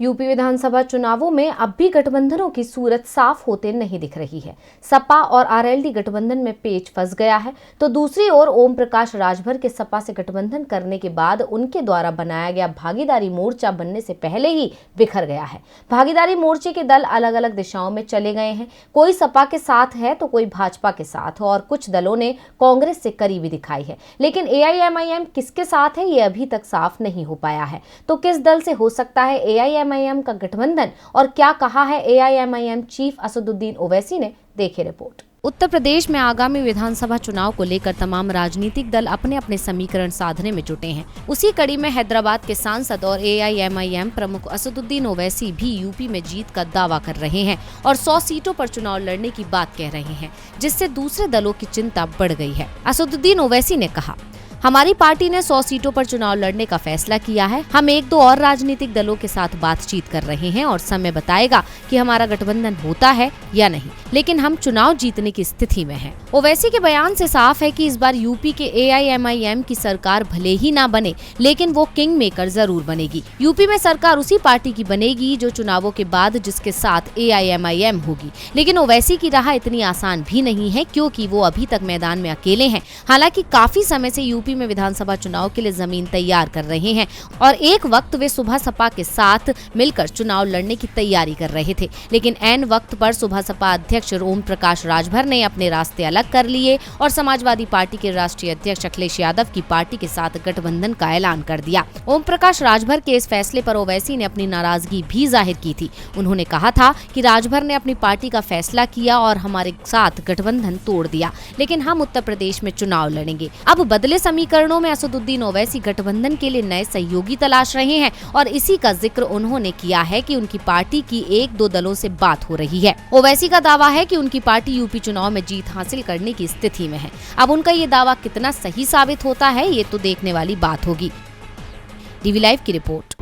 UP विधानसभा चुनावों में अब भी गठबंधनों की सूरत साफ होते नहीं दिख रही है। सपा और आरएलडी गठबंधन में पेच फंस गया है, तो दूसरी ओर ओम प्रकाश राजभर के सपा से गठबंधन करने के बाद उनके द्वारा बनाया गया भागीदारी मोर्चा बनने से पहले ही बिखर गया है। भागीदारी मोर्चे के दल अलग अलग दिशाओं में चले गए हैं। कोई सपा के साथ है तो कोई भाजपा के साथ, और कुछ दलों ने कांग्रेस से करीबी दिखाई है। लेकिन एआईएमआईएम किसके साथ है ये अभी तक साफ नहीं हो पाया है। तो किस दल से हो सकता है एआईएमआईएम का गठबंधन, और क्या कहा है एआईएमआईएम चीफ असदुद्दीन ओवैसी ने? देखिए रिपोर्ट। उत्तर प्रदेश में आगामी विधानसभा चुनाव को लेकर तमाम राजनीतिक दल अपने अपने समीकरण साधने में जुटे हैं। उसी कड़ी में हैदराबाद के सांसद और एआईएमआईएम प्रमुख असदुद्दीन ओवैसी भी यूपी में जीत का दावा कर रहे हैं और 100 सीटों पर चुनाव लड़ने की बात कह रहे हैं, जिससे दूसरे दलों की चिंता बढ़ गई है। असदुद्दीन ओवैसी ने कहा, हमारी पार्टी ने 100 सीटों पर चुनाव लड़ने का फैसला किया है। हम एक दो और राजनीतिक दलों के साथ बातचीत कर रहे हैं और समय बताएगा कि हमारा गठबंधन होता है या नहीं, लेकिन हम चुनाव जीतने की स्थिति में हैं। ओवैसी के बयान से साफ है कि इस बार यूपी के एआईएमआईएम की सरकार भले ही ना बने, लेकिन वो किंग मेकर जरूर बनेगी। यूपी में सरकार उसी पार्टी की बनेगी जो चुनावों के बाद जिसके साथ एआईएमआईएम होगी। लेकिन ओवैसी की राह इतनी आसान भी नहीं है, क्योंकि वो अभी तक मैदान में अकेले हैं। हालांकि काफी समय से यूपी में विधानसभा चुनाव के लिए जमीन तैयार कर रहे हैं और एक वक्त वे सुबह सपा के साथ मिलकर चुनाव लड़ने की तैयारी कर रहे थे, लेकिन ऐन वक्त पर सुबह सपा अध्यक्ष ओम प्रकाश राजभर ने अपने रास्ते अलग कर लिए और समाजवादी पार्टी के राष्ट्रीय अध्यक्ष अखिलेश यादव की पार्टी के साथ गठबंधन का ऐलान कर दिया। ओम प्रकाश राजभर के इस फैसले पर ओवैसी ने अपनी नाराजगी भी जाहिर की थी। उन्होंने कहा था कि राजभर ने अपनी पार्टी का फैसला किया और हमारे साथ गठबंधन तोड़ दिया, लेकिन हम उत्तर प्रदेश में चुनाव लड़ेंगे। अब बदले समीकरणों में असदुद्दीन ओवैसी गठबंधन के लिए नए सहयोगी तलाश रहे हैं और इसी का जिक्र उन्होंने किया है कि उनकी पार्टी की एक दो दलों से बात हो रही है। ओवैसी का दावा है कि उनकी पार्टी यूपी चुनाव में जीत हासिल करने की स्थिति में है। अब उनका ये दावा कितना सही साबित होता है, ये तो देखने वाली बात होगी। डीवी लाइव की रिपोर्ट।